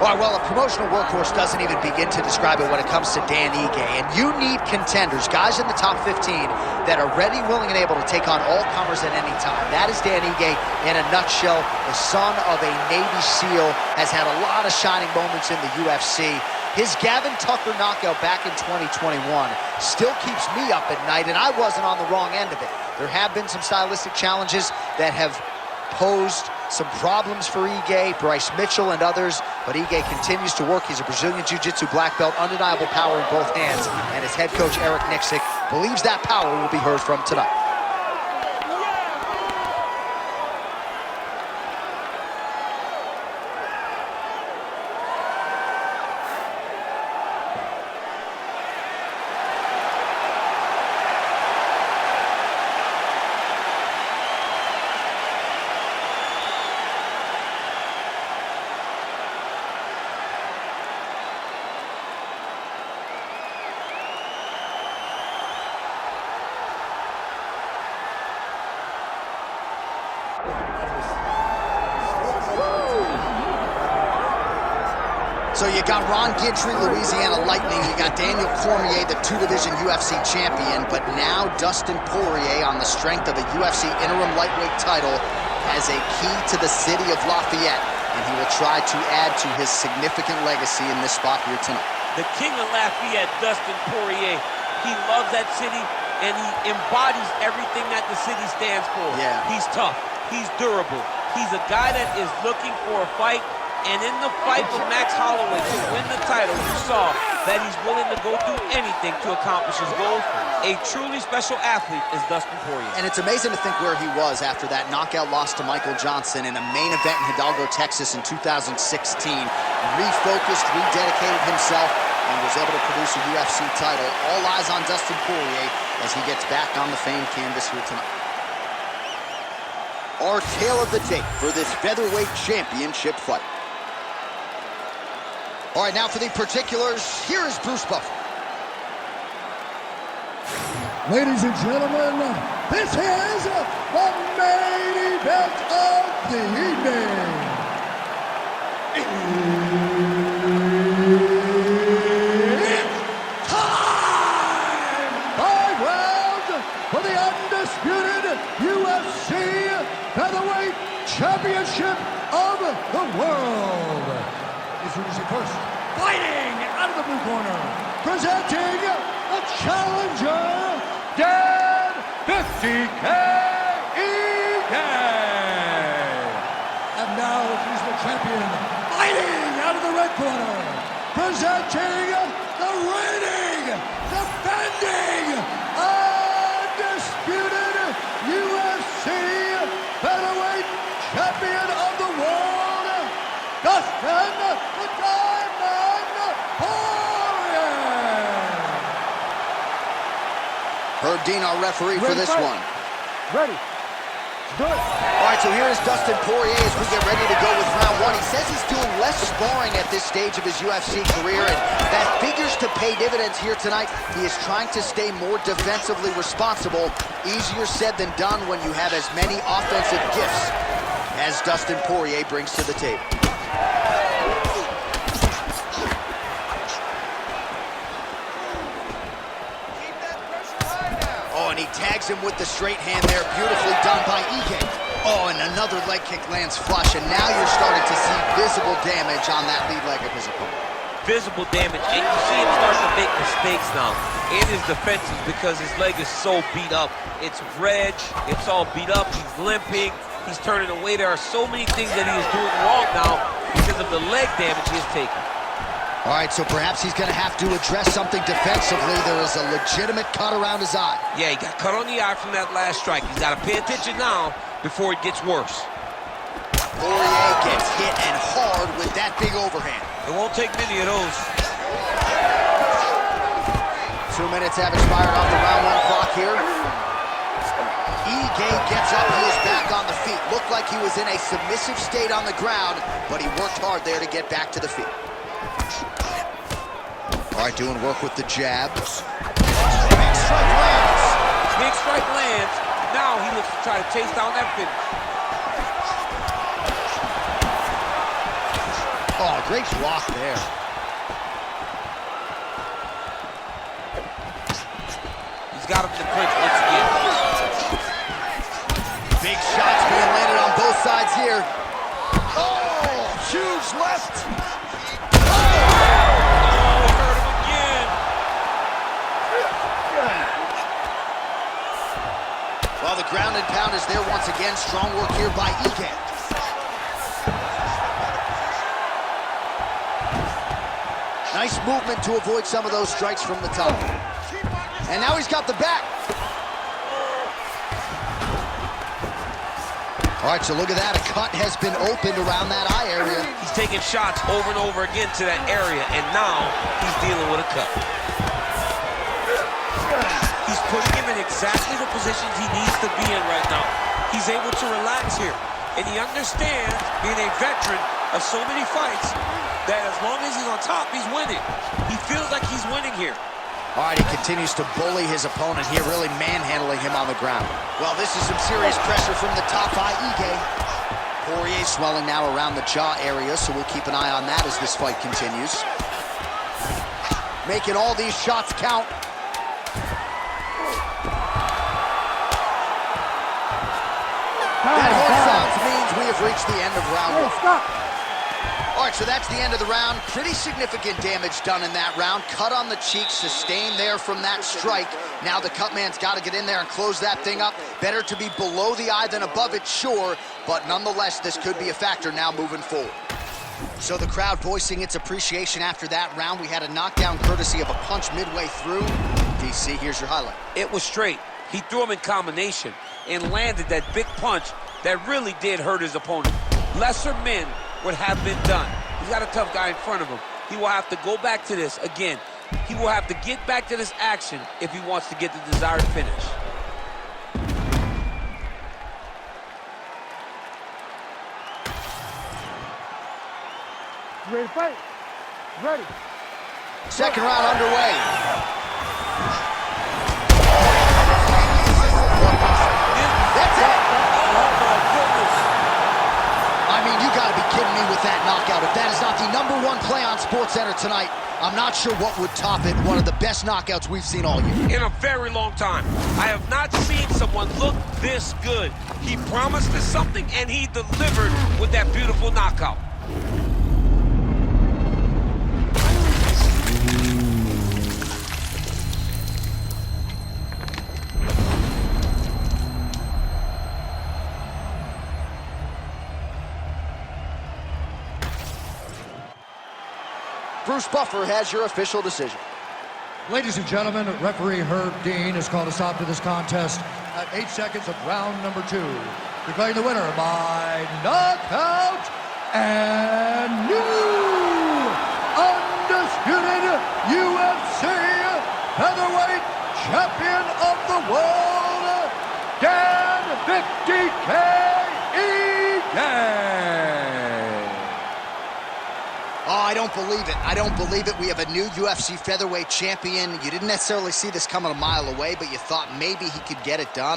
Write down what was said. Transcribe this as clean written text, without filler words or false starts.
Well, a promotional workhorse doesn't even begin to describe it when it comes to Dan Ige. And you need contenders, guys in the top 15 that are ready, willing, and able to take on all comers at any time. That is Dan Ige in a nutshell. The son of a Navy SEAL, has had a lot of shining moments in the UFC. His Gavin Tucker knockout back in 2021 still keeps me up at night, and I wasn't on the wrong end of it. There have been some stylistic challenges that have posed some problems for Ige, Bryce Mitchell, and others, but Ige continues to work. He's a Brazilian Jiu-Jitsu black belt, undeniable power in both hands, and his head coach, Eric Nixick, believes that power will be heard from tonight. So you got Ron Gidry, Louisiana Lightning. You got Daniel Cormier, the two-division UFC champion. But now Dustin Poirier, on the strength of a UFC interim lightweight title, has a key to the city of Lafayette. And he will try to add to his significant legacy in this spot here tonight. The king of Lafayette, Dustin Poirier. He loves that city, and he embodies everything that the city stands for. Yeah. He's tough. He's durable. He's a guy that is looking for a fight. And in the fight with Max Holloway to win the title, you saw that he's willing to go through anything to accomplish his goals. A truly special athlete is Dustin Poirier. And it's amazing to think where he was after that knockout loss to Michael Johnson in a main event in Hidalgo, Texas in 2016. Refocused, rededicated himself, and was able to produce a UFC title. All eyes on Dustin Poirier as he gets back on the famed canvas here tonight. Our tale of the tape for this featherweight championship fight. All right, now for the particulars, here is Bruce Buffer. Ladies and gentlemen, this is the main event of the evening. It's time! 5 rounds for the undisputed UFC Featherweight Championship of the world. Introducing first, fighting out of the blue corner, presenting the challenger, Dan 50K Ige. And now he's the champion, fighting out of the red corner, presenting the reigning, defending, undisputed UFC Featherweight Champion of the world, Dustin the Diamond Poirier. Herb Dean, our referee for this one. Ready. Do it. All right, so here is Dustin Poirier as we get ready to go with round one. He says he's doing less sparring at this stage of his UFC career, and that figures to pay dividends here tonight. He is trying to stay more defensively responsible. Easier said than done when you have as many offensive gifts as Dustin Poirier brings to the table. And he tags him with the straight hand there. Beautifully done by Ige. Oh, and another leg kick lands flush, and now you're starting to see visible damage on that lead leg of his opponent. Visible damage, and you see him start to make mistakes now in his defenses because his leg is so beat up. It's red, it's all beat up, he's limping, he's turning away. There are so many things that he is doing wrong now because of the leg damage he has taken. All right, so perhaps he's going to have to address something defensively. There is a legitimate cut around his eye. Yeah, he got cut on the eye from that last strike. He's got to pay attention now before it gets worse. Poirier gets hit and hard with that big overhand. It won't take many of those. 2 minutes have expired on the round one clock here. Ige gets up, he is back on the feet. Looked like he was in a submissive state on the ground, but he worked hard there to get back to the feet. All right, doing work with the jab. Big strike lands. Big strike lands. Now he looks to try to chase down that finish. Oh, great block there. He's got him in the clinch once again. Big shots being landed on both sides here. Oh, huge left. Oh, he hurt him again. Well, the ground and pound is there once again. Strong work here by EA. Nice movement to avoid some of those strikes from the top. And now he's got the back. All right, so look at that. A cut has been opened around that eye area. He's taking shots over and over again to that area, and now he's dealing with a cut. He's putting him in exactly the positions he needs to be in right now. He's able to relax here, and he understands, being a veteran of so many fights, that as long as he's on top, he's winning. He feels like he's winning here. All right, he continues to bully his opponent here, really manhandling him on the ground. Well, this is some serious pressure from the top by EA. Poirier swelling now around the jaw area, so we'll keep an eye on that as this fight continues. Making all these shots count. That horn sounds means we have reached the end of round one. Stop. All right, so that's the end of the round. Pretty significant damage done in that round. Cut on the cheek, sustained there from that strike. Now the cut man's got to get in there and close that thing up. Better to be below the eye than above it, sure. But nonetheless, this could be a factor now moving forward. So the crowd voicing its appreciation after that round. We had a knockdown courtesy of a punch midway through. DC, here's your highlight. It was straight. He threw him in combination and landed that big punch that really did hurt his opponent. Lesser men would have been done. He's got a tough guy in front of him. He will have to go back to this again. He will have to get back to this action if he wants to get the desired finish. Ready to fight? Ready. Second round underway. That's it. Oh, my goodness. I mean, you got to be kidding me with that knockout. If that is not the #1 play on SportsCenter tonight, I'm not sure what would top it. One of the best knockouts we've seen all year. In a very long time. I have not seen someone look this good. He promised us something, and he delivered with that beautiful knockout. Bruce Buffer has your official decision. Ladies and gentlemen, referee Herb Dean has called a stop to this contest at 8 seconds of round number 2. Declaring the winner by knockout and new undisputed UFC featherweight champion of the world, Dan 50K EA. Oh, I don't believe it. I don't believe it. We have a new UFC featherweight champion. You didn't necessarily see this coming a mile away, but you thought maybe he could get it done.